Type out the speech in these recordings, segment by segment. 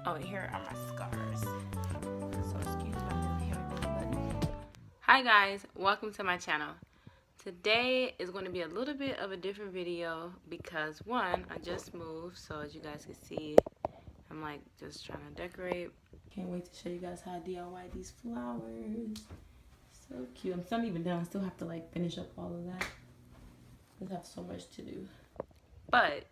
Oh, here are my scars. So excuse my new hair button. Hi guys, welcome to my channel. Today is going to be a little bit of a different video because one, I just moved, so as you guys can see, I'm like just trying to decorate. Can't wait to show you guys how I DIY these flowers. So cute. I'm still not even done. I still have to like finish up all of that. I have so much to do. But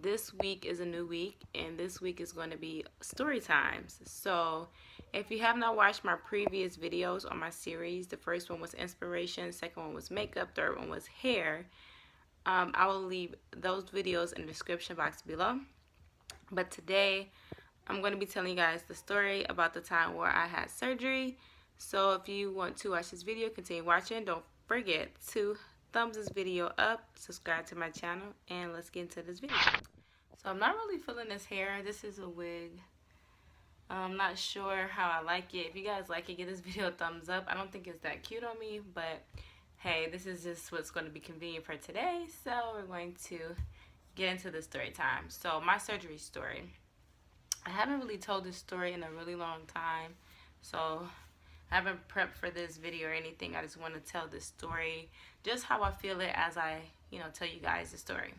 this week is a new week, and this week is going to be story times. So if you have not watched my previous videos on my series, the first one was inspiration, second one was makeup, third one was hair. I will leave those videos in the description box below. But today I'm going to be telling you guys the story about the time where I had surgery. So if you want to watch this video, continue watching. Don't forget to thumbs this video up, subscribe to my channel, and let's get into this video. So I'm not really feeling this hair. This is a wig. I'm not sure how I like it. If you guys like it, give this video a thumbs up. I don't think it's that cute on me, but hey, this is just what's going to be convenient for today. So we're going to get into the story time. So my surgery story. I haven't really told this story in a really long time, so I haven't prepped for this video or anything. I just want to tell this story, just how I feel it as I, tell you guys the story.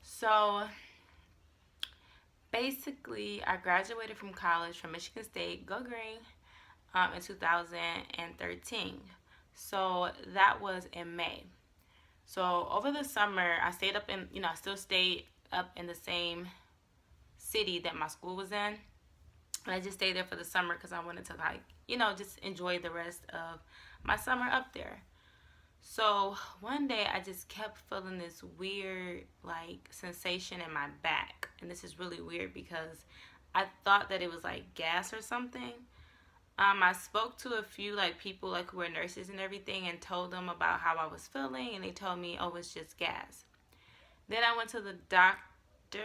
So basically, I graduated from college from Michigan State, go green, in 2013. So that was in May. So over the summer, I stayed up in, I still stayed up in the same city that my school was in. And I just stayed there for the summer because I wanted to just enjoy the rest of my summer up there. So one day I just kept feeling this weird sensation in my back. And this is really weird because I thought that it was like gas or something. I spoke to a few people who were nurses and everything and told them about how I was feeling, and they told me, oh, it's just gas. Then I went to the doctor.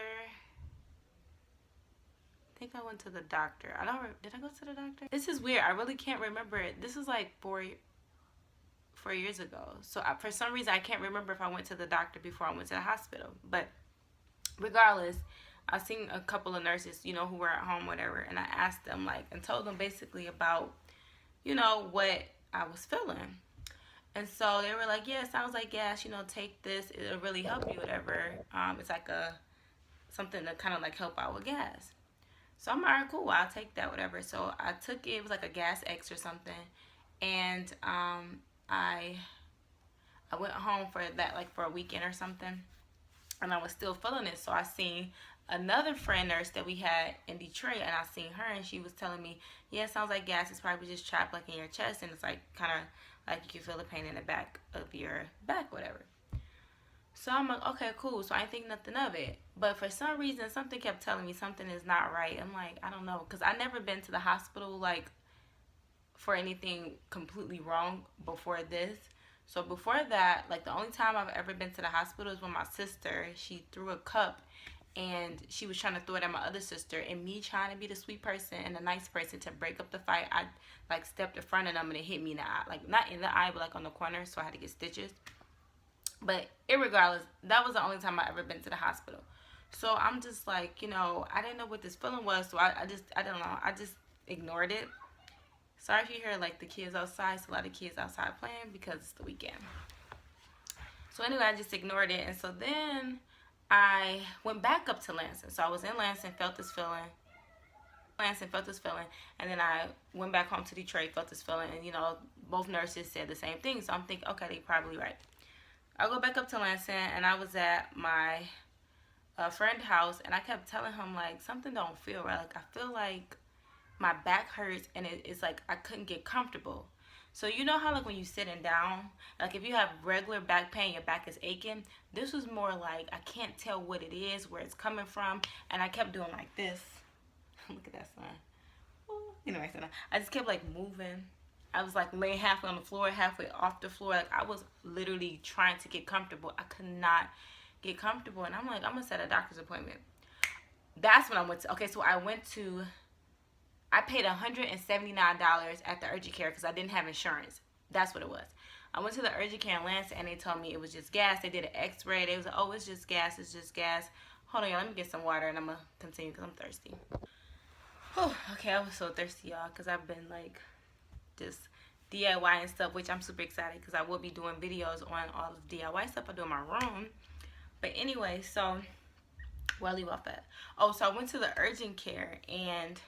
I think I went to the doctor. Did I go to the doctor? This is weird. I really can't remember it. This is like four years ago. So for some reason, I can't remember if I went to the doctor before I went to the hospital. But regardless, I seen a couple of nurses, who were at home, whatever. And I asked them, and told them basically about, what I was feeling. And so they were like, yeah, it sounds like gas. Take this. It'll really help you, whatever. It's like something to kind of help out with gas. So I'm alright, cool, I'll take that, whatever. So I took it. It was like a gas X or something. And I went home for that, for a weekend or something. And I was still feeling it. So I seen another friend nurse that we had in Detroit, and I seen her, and she was telling me, yeah, it sounds like gas. It's probably just trapped in your chest, and it's kind of you can feel the pain in the back of your back, whatever. So I'm like, okay, cool. So I ain't think nothing of it. But for some reason, something kept telling me something is not right. I'm like, I don't know. Because I never been to the hospital, for anything completely wrong before this. So before that, the only time I've ever been to the hospital is when my sister, she threw a cup. And she was trying to throw it at my other sister. And me trying to be the sweet person and the nice person to break up the fight, I, stepped in front of them and it hit me in the eye. Not in the eye, but, on the corner. So I had to get stitches. But irregardless, that was the only time I ever been to the hospital. So I'm just I didn't know what this feeling was. So I don't know. I just ignored it. Sorry if you hear the kids outside. It's a lot of kids outside playing because it's the weekend. So anyway, I just ignored it. And so then I went back up to Lansing. So I was in Lansing, felt this feeling. And then I went back home to Detroit, felt this feeling. And, both nurses said the same thing. So I'm thinking, okay, they're probably right. I go back up to Lansing, and I was at my friend's house, and I kept telling him, something don't feel right. I feel like my back hurts, and it's I couldn't get comfortable. So you know how, when you're sitting down, if you have regular back pain, your back is aching. This was more I can't tell what it is, where it's coming from, and I kept doing this. Look at that sign. Anyway, so I just kept, moving. I was laying halfway on the floor, halfway off the floor. I was literally trying to get comfortable. I could not get comfortable. And I'm like, I'm going to set a doctor's appointment. That's when I went to, okay, so I paid $179 at the urgent care because I didn't have insurance. That's what it was. I went to the urgent care in Lansing, and they told me it was just gas. They did an x-ray. They was like, oh, it's just gas. It's just gas. Hold on, y'all. Let me get some water and I'm going to continue because I'm thirsty. Whew, okay, I was so thirsty, y'all, because I've been, like, just DIY and stuff, which I'm super excited because I will be doing videos on all the DIY stuff I do in my room. But anyway, so where I leave off at? Oh, so I went to the urgent care, and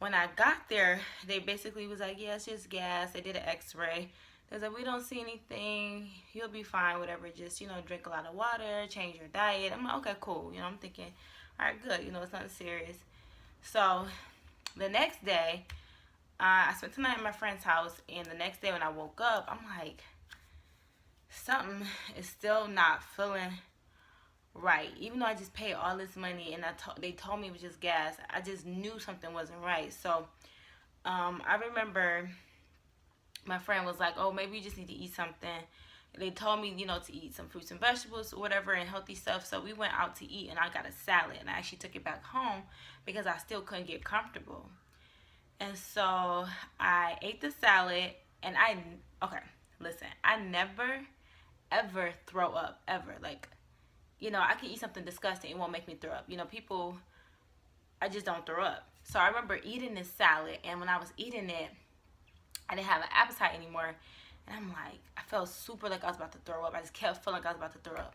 when I got there, they basically was like, yeah, it's just gas. They did an x-ray. They was like, we don't see anything. You'll be fine, whatever. Just, you know, drink a lot of water, change your diet. I'm like, okay, cool. You know, I'm thinking, all right, good. You know, it's nothing serious. So the next day, I spent the night at my friend's house, and the next day when I woke up, I'm like, something is still not feeling right. Even though I just paid all this money and they told me it was just gas, I just knew something wasn't right. So I remember my friend was like, oh, maybe you just need to eat something. They told me, you know, to eat some fruits and vegetables or whatever and healthy stuff. So we went out to eat, and I got a salad, and I actually took it back home because I still couldn't get comfortable. And so I ate the salad, and okay, listen, I never, ever throw up, ever. Like, you know, I can eat something disgusting, it won't make me throw up. You know, people, I just don't throw up. So I remember eating this salad, and when I was eating it, I didn't have an appetite anymore. And I'm like, I felt super like I was about to throw up. I just kept feeling like I was about to throw up.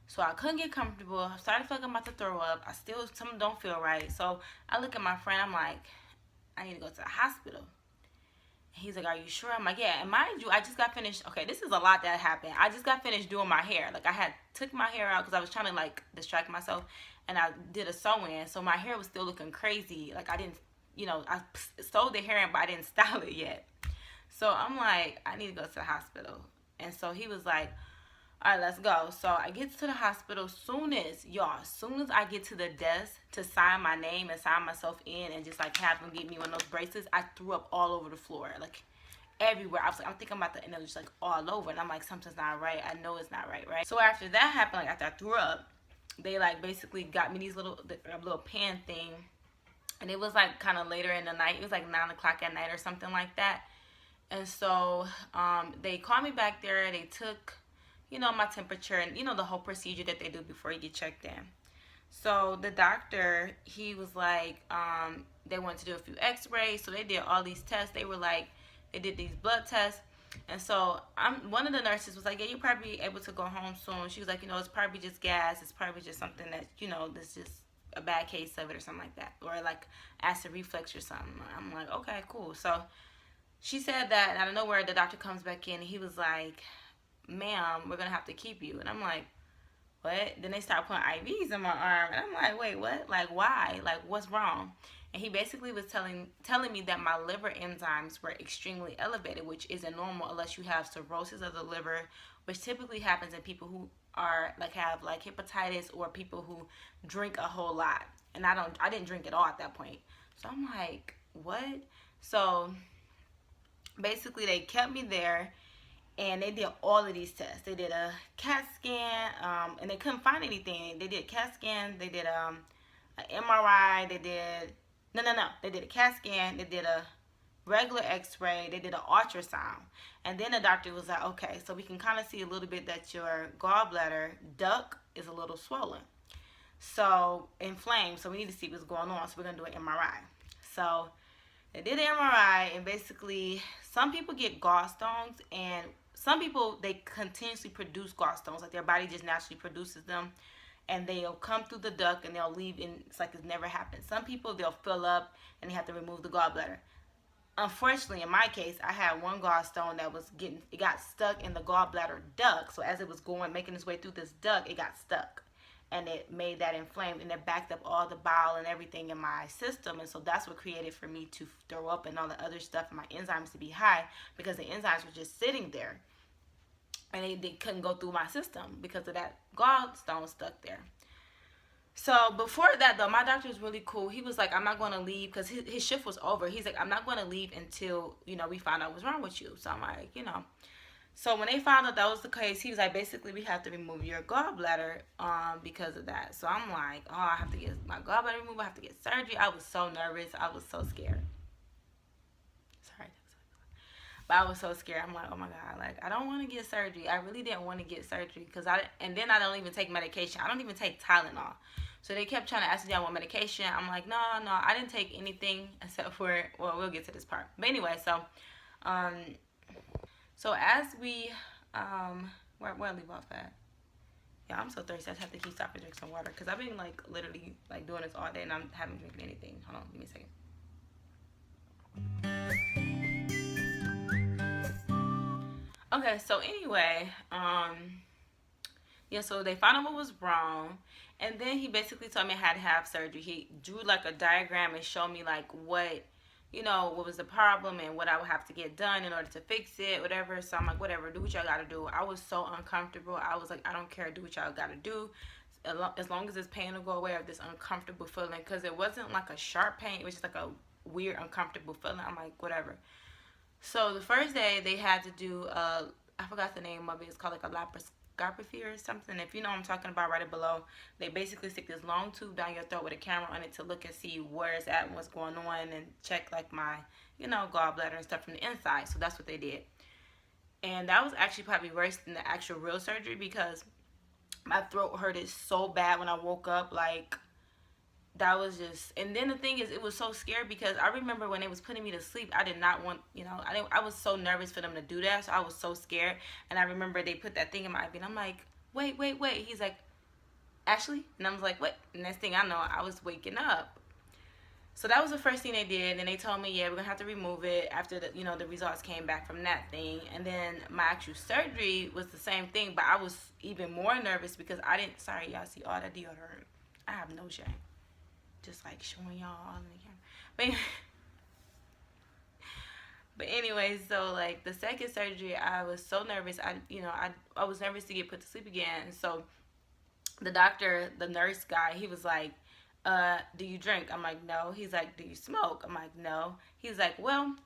So I couldn't get comfortable. I started feeling like I'm about to throw up. Something don't feel right. So I look at my friend, I'm like, I need to go to the hospital. He's like, are you sure? I'm like, yeah. And mind you, I just got finished. Okay, this is a lot that happened. I just got finished doing my hair. Like, I had took my hair out because I was trying to, like, distract myself. And I did a sew-in. So my hair was still looking crazy. Like, I didn't, you know, I sewed the hair in, but I didn't style it yet. So I'm like, I need to go to the hospital. And so he was like, all right, let's go. So I get to the hospital. Soon as I get to the desk to sign my name and sign myself in and just like have them give me one of those bracelets, I threw up all over the floor, like everywhere. I was like, I'm thinking about and it was just like all over. And I'm like, something's not right. I know it's not right, right? So after that happened, like after I threw up, they like basically got me these little pen thing. And it was like kind of later in the night. It was like 9 o'clock at night or something like that. And so they called me back there. They took, you know, my temperature and, you know, the whole procedure that they do before you get checked in. So the doctor, he was like, they wanted to do a few x-rays. So they did all these tests. They were like, they did these blood tests. And so one of the nurses was like, yeah, you'll probably be able to go home soon. She was like, you know, it's probably just gas. It's probably just something that, you know, this just a bad case of it or something like that. Or like acid reflux or something. I'm like, okay, cool. So she said that, and out of nowhere, the doctor comes back in, and he was like, ma'am, we're going to have to keep you. And I'm like, what? Then they start putting IVs in my arm. And I'm like, wait, what? Like, why? Like, what's wrong? And he basically was telling me that my liver enzymes were extremely elevated, which isn't normal unless you have cirrhosis of the liver, which typically happens in people who are, like, have, like, hepatitis or people who drink a whole lot. And I didn't drink at all at that point. So I'm like, what? So basically, they kept me there, and they did all of these tests. They did a CAT scan, and they couldn't find anything. They did CAT scan. They did an MRI. They did They did a CAT scan. They did a regular X-ray. They did an ultrasound, and then the doctor was like, okay, so we can kind of see a little bit that your gallbladder duct is a little swollen, so inflamed. So we need to see what's going on. So we're gonna do an MRI. So they did an MRI, and basically some people get gallstones, and some people, they continuously produce gallstones. Like their body just naturally produces them, and they'll come through the duct and they'll leave, and it's like it's never happened. Some people, they'll fill up and they have to remove the gallbladder. Unfortunately, in my case, I had one gallstone that it got stuck in the gallbladder duct. So as it was making its way through this duct, it got stuck. And it made that inflamed, and it backed up all the bile and everything in my system. And so that's what created for me to throw up and all the other stuff, and my enzymes to be high, because the enzymes were just sitting there. And they couldn't go through my system because of that gallstone stuck there. So before that, though, my doctor was really cool. He was like, I'm not going to leave, because his shift was over. He's like, I'm not going to leave until, you know, we find out what's wrong with you. So I'm like, you know. So when they found out that was the case, he was like, basically, we have to remove your gallbladder because of that. So I'm like, oh, I have to get my gallbladder removed. I have to get surgery. I was so nervous. I was so scared. Sorry. But I was so scared. I'm like, oh my God, like, I don't want to get surgery. I really didn't want to get surgery and then I don't even take medication. I don't even take Tylenol. So they kept trying to ask me if I want medication. I'm like, no, I didn't take anything except for, well, we'll get to this part. But anyway, so as we, where I leave off at? Yeah, I'm so thirsty. I just have to keep stopping to drink some water because I've been like literally like doing this all day and I haven't drinking anything. Hold on, give me a second. Okay, so anyway, yeah, so they found out what was wrong, and then he basically told me I had to have surgery. He drew like a diagram and showed me like what was the problem and what I would have to get done in order to fix it, whatever. So I'm like, whatever, do what y'all gotta do. I was so uncomfortable. I was like, I don't care, do what y'all gotta do. As long as this pain will go away, of this uncomfortable feeling, because it wasn't like a sharp pain, it was just like a weird uncomfortable feeling. I'm like, whatever. So the first day they had to do I forgot the name of it. It's called like a laparoscopy or something. If you know what I'm talking about, write it below. They basically stick this long tube down your throat with a camera on it to look and see where it's at and what's going on and check like my, gallbladder and stuff from the inside. So that's what they did. And that was actually probably worse than the actual real surgery because my throat hurted so bad when I woke up. Like, that was just, and then the thing is, it was so scary because I remember when they was putting me to sleep, I did not want, I was so nervous for them to do that, so I was so scared. And I remember they put that thing in my IV, and I'm like, wait. He's like, Ashley? And I was like, what? And next thing I know, I was waking up. So that was the first thing they did, and they told me, yeah, we're gonna have to remove it after the results came back from that thing. And then my actual surgery was the same thing, but I was even more nervous because sorry, y'all see all that deodorant. I have no shame. Just like showing y'all all in the camera. But anyway, so like the second surgery, I was so nervous. I was nervous to get put to sleep again. So the doctor, the nurse guy, he was like, do you drink? I'm like, no. He's like, do you smoke? I'm like, no. He's like, well,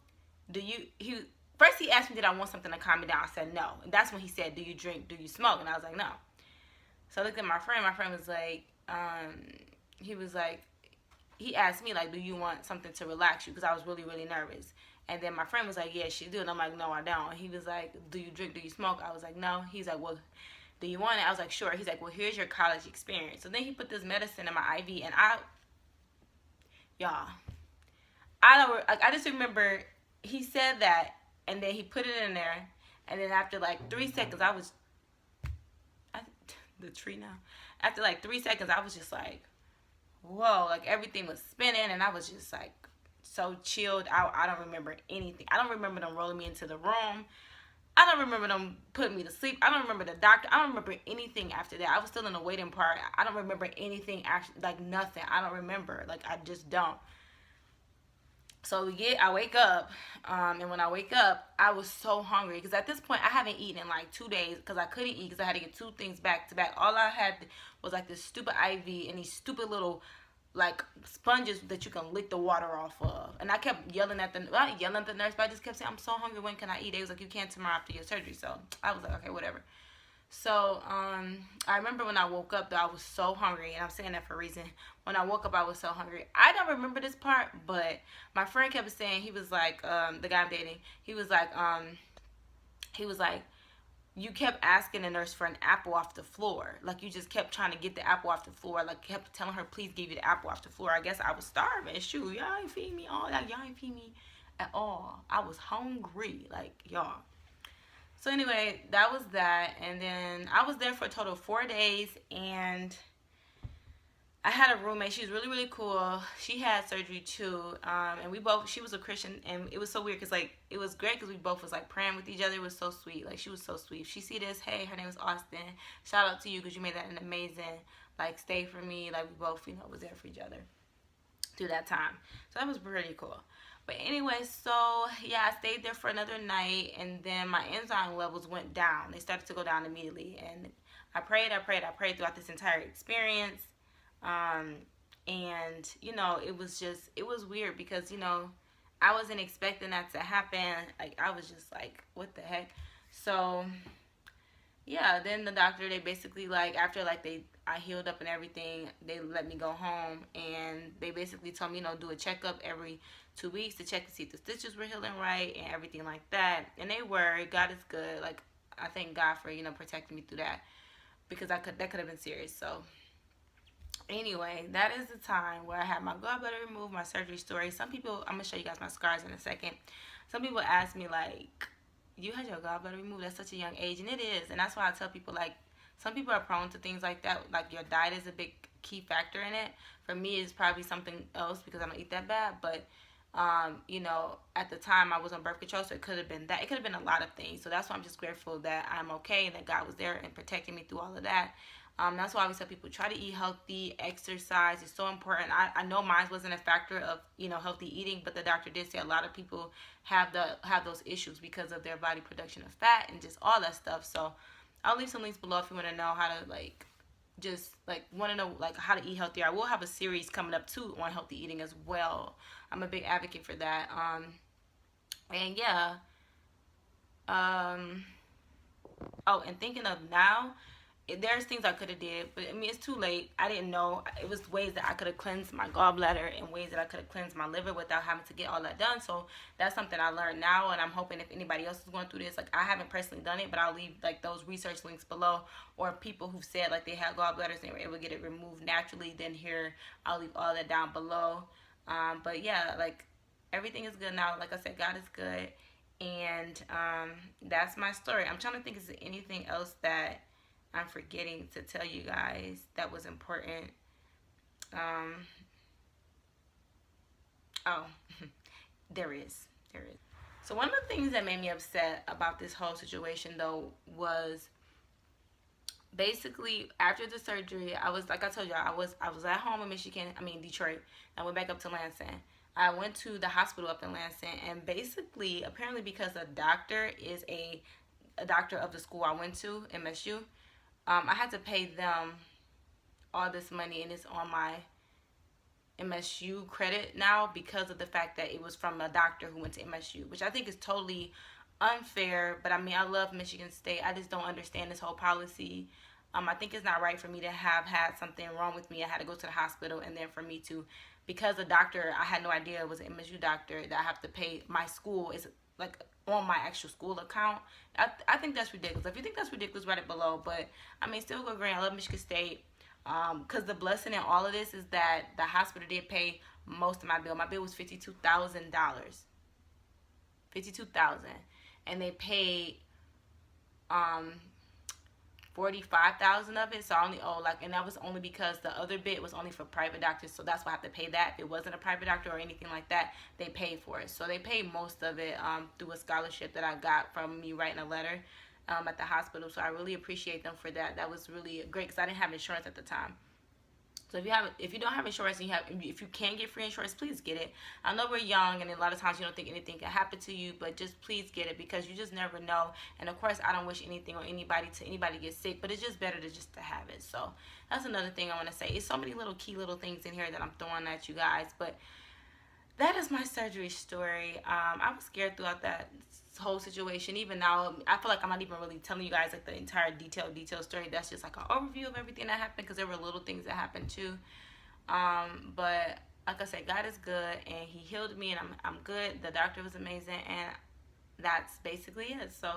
first he asked me did I want something to calm me down. I said no. And that's when he said, do you drink? Do you smoke? And I was like, no. So I looked at my friend. My friend was like, he asked me, like, do you want something to relax you? Because I was really, really nervous. And then my friend was like, yeah, she do. And I'm like, no, I don't. And he was like, do you drink? Do you smoke? I was like, no. He's like, well, do you want it? I was like, sure. He's like, well, here's your college experience. So then he put this medicine in my IV. And I just remember he said that. And then he put it in there. And then after like 3 seconds, the tree now. After like 3 seconds, I was just like, whoa, like everything was spinning and I was just like so chilled out. I don't remember anything. I don't remember them rolling me into the room. I don't remember them putting me to sleep. I don't remember the doctor. I don't remember anything after that. I was still in the waiting part. I don't remember anything, actually, like nothing. I don't remember. Like, I just don't. So I wake up, and when I wake up, I was so hungry because at this point I haven't eaten in like 2 days because I couldn't eat because I had to get 2 things back to back. All I had was like this stupid IV and these stupid little like sponges that you can lick the water off of. And I kept yelling at the nurse, but I just kept saying, I'm so hungry, when can I eat? They was like, you can't tomorrow after your surgery. So I was like, okay, whatever. So I remember when I woke up though, I was so hungry, and I'm saying that for a reason. When I woke up, I was so hungry. I don't remember this part, but my friend kept saying, he was like, the guy I'm dating, he was like, you kept asking the nurse for an apple off the floor. Like, you just kept trying to get the apple off the floor. Like, kept telling her, please give you the apple off the floor. I guess I was starving. Shoot, y'all ain't feed me all that. Y'all ain't feed me at all. I was hungry, like, y'all. So anyway, that was that. And then I was there for a total of 4 days, and I had a roommate. She was really, really cool. She had surgery too, and she was a Christian, and it was so weird because like it was great because we both was like praying with each other. It was so sweet. Like, she was so sweet. If she see this, hey, her name is Austin. Shout out to you because you made that an amazing like stay for me. Like, we both was there for each other through that time. So that was pretty cool. But anyway, so yeah, I stayed there for another night, and then my enzyme levels went down. They started to go down immediately, and I prayed throughout this entire experience. And it was weird because I wasn't expecting that to happen. Like, I was just like, what the heck? So yeah, then the doctor, they basically, like, after, like, I healed up and everything, they let me go home, and they basically told me, do a checkup every 2 weeks to check to see if the stitches were healing right and everything like that. And they were. God is good. Like, I thank God for, protecting me through that, because that could have been serious. So anyway, that is the time where I had my gallbladder removed, my surgery story. Some people, I'm gonna show you guys my scars in a second. Some people ask me, like, you had your gallbladder removed at such a young age, and it is. And that's why I tell people, like, some people are prone to things like that. Like, your diet is a big key factor in it. For me, it's probably something else because I don't eat that bad. But at the time I was on birth control, so it could have been that. It could have been a lot of things. So that's why I'm just grateful that I'm okay and that God was there and protecting me through all of that. That's why I always tell people, try to eat healthy. Exercise is so important. I know mine wasn't a factor of, healthy eating, but the doctor did say a lot of people have those issues because of their body production of fat and just all that stuff. So I'll leave some links below if you want to know how to how to eat healthier. I will have a series coming up too on healthy eating as well. I'm a big advocate for that. And yeah. And thinking of now, there's things I could have did, but I mean, it's too late. I didn't know. It was ways that I could have cleansed my gallbladder and ways that I could have cleansed my liver without having to get all that done. So that's something I learned now, and I'm hoping if anybody else is going through this, like, I haven't personally done it, but I'll leave, like, those research links below, or people who've said, like, they had gallbladders and they were able to get it removed naturally. Then here, I'll leave all that down below. But yeah, like, everything is good now. Like I said, God is good, and that's my story. I'm trying to think, is there anything else that I'm forgetting to tell you guys that was important? There is. So one of the things that made me upset about this whole situation, though, was basically after the surgery, I was, like I told y'all, I was at home in Detroit. I went back up to Lansing. I went to the hospital up in Lansing, and basically, apparently, because the doctor is a doctor of the school I went to, MSU, I had to pay them all this money, and it's on my MSU credit now because of the fact that it was from a doctor who went to MSU, which I think is totally unfair. But I mean, I love Michigan State. I just don't understand this whole policy. I think it's not right for me to have had something wrong with me. I had to go to the hospital, and then for me to, because the doctor, I had no idea it was an MSU doctor, that I have to pay my school is like on my actual school account. I think that's ridiculous. If you think that's ridiculous, write it below. But I mean, still go green. I love Michigan State. Because the blessing in all of this is that the hospital did pay most of my bill. My bill was $52,000. $52,000. And they paid $45,000 of it, so I only owe, like, and that was only because the other bit was only for private doctors, so that's why I have to pay that. If it wasn't a private doctor or anything like that, they paid for it. So they paid most of it through a scholarship that I got from me writing a letter at the hospital. So I really appreciate them for that. That was really great because I didn't have insurance at the time. So if you don't have insurance and if you can get free insurance, please get it. I know we're young and a lot of times you don't think anything can happen to you, but just please get it because you just never know. And of course, I don't wish anything on anybody to get sick, but it's just better to have it. So that's another thing I want to say. It's so many little things in here that I'm throwing at you guys, but that is my surgery story. I was scared throughout that whole situation. Even now, I feel like I'm not even really telling you guys like the entire detailed story. That's just like an overview of everything that happened because there were little things that happened too. But like I said, God is good and He healed me and I'm good. The doctor was amazing and that's basically it. So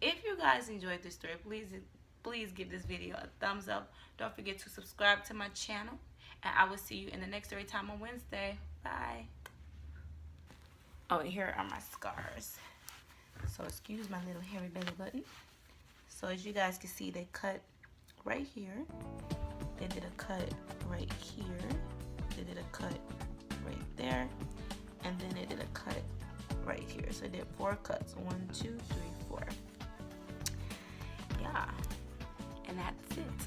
if you guys enjoyed this story, please give this video a thumbs up. Don't forget to subscribe to my channel and I will see you in the next story time on Wednesday. Bye. Oh, and here are my scars. So excuse my little hairy belly button. So as you guys can see, they cut right here. They did a cut right here. They did a cut right there. And then they did a cut right here. So they did 4 cuts. 1, 2, 3, 4. Yeah. And that's it.